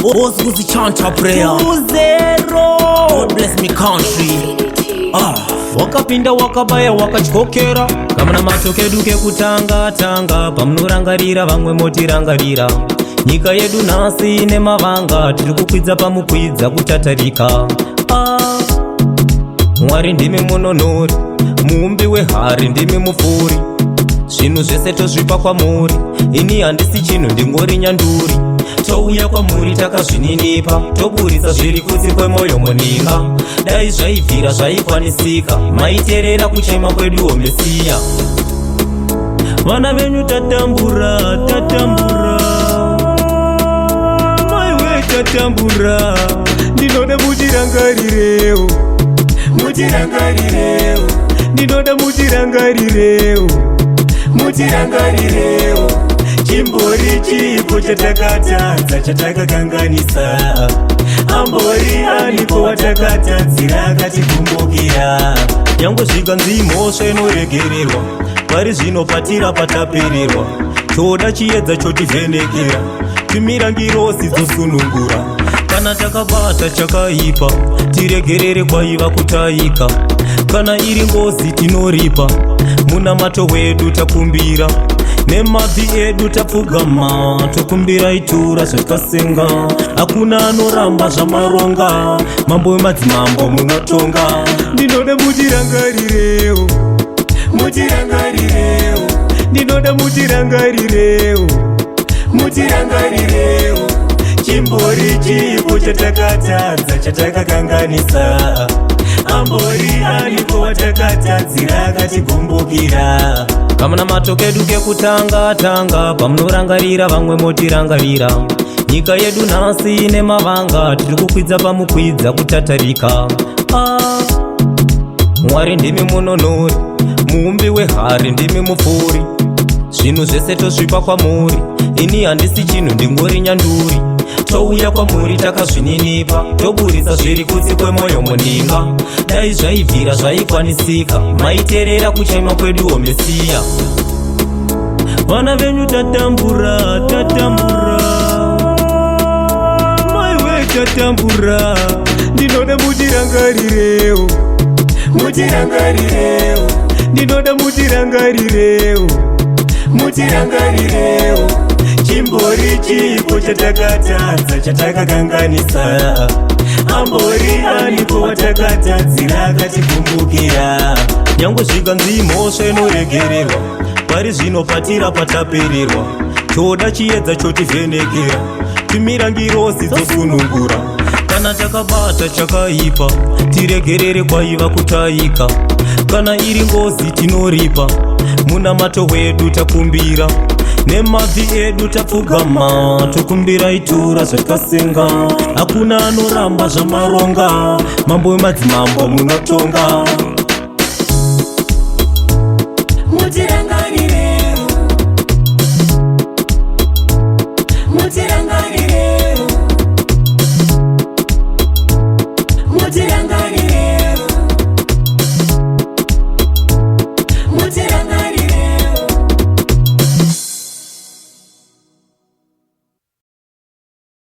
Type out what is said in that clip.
Ozuzi chanta prayer 2-0. God bless me country. Wakapinda wakabaya wakatyokera kamana matokedu kekutanga pamunorangarira vamwe motirangarira. Nyika yedu nhasi ine mavanga tiri kukwidza pamukwidza kutatarika. Mwari ndimi munonori, muumbi wehari ndimi mupfuri. Zvinhu zvese tozvipa kwamuri, ini handisi chinhu ndingori nyanduri. Touya kwamuri takazvininipa, toburisa zviri kunze kwemwoyo muninga. Dai zvaibvira zvaikwanisika, maiterera kuchema kweduwo Mesiya. Vana venyu tatambura, maiwe tatambura. Ndinoda mutirangarirewo, ndinoda mutirangarirewo. Chimbori chipo chatakatadza chatakakanganisa, ambori alipo watakatadzira akatikumbukira. Yangosvika nzimhosva inoregererwa, pari zvino patira patapererwa. Toda chiedza chotivhenekera, timirangirosi dzosunungura. Kana takabata chakaipa, tiregerere kwaiva kutaika. Kana iri ngozi tinoripa, munamato wedu takumbira. Nemabvi edu tapfugama, tokumbira itura zvakasenga. Hakuna anoramba zvamaronga, mambo wemadzimambo munotonga. Ndinoda mutirangarirewo, ndinoda mutirangarirewo. Chimbori chipo chatakatadza chatakakanganisa, ambori alipo watakatadzira akatikumbukira. Kamana matokedu kekutanga pamunorangarira vamwe motirangarira. Nyika yedu nhasi ine mavanga tiri kukwidza pamukwidza kutatarika. Mwari ndimi munonori, muumbi wehari ndimi mupfuri. Zvinhu zvese tozvipa kwamuri, ini handisi chinhu ndingori nyanduri. Touya kwamuri takazvininipa, toburisa zviri kunze kwemwoyo muninga. Dai zvaibvira zvaikwanisika, maiterera kuchema kweduwo Mesiya. Vana venyu tatambura, maiwe tatambura. Ndinoda mutirangarirewo, ndinoda mutirangarirewo. Chimbori chipo chatakatadza chatakakanganisa, ambori alipo watakatadzira akatikumbukira. Yangosvika nzimhosva inoregererwa, pari zvino patira patapererwa. Toda chiedza chotivhenekera, timirangirosi dzosunungura. Kana takabata chakaipa, tiregerere kwaiva kutaika. Kana iri ngozi tinoripa, munamato wedu takumbira. Nemabvi edu tapfugama, tokumbira itura zvakasenga. Hakuna anoramba zvamaronga, mambo wemadzimambo munotonga. Mutirangarirewo.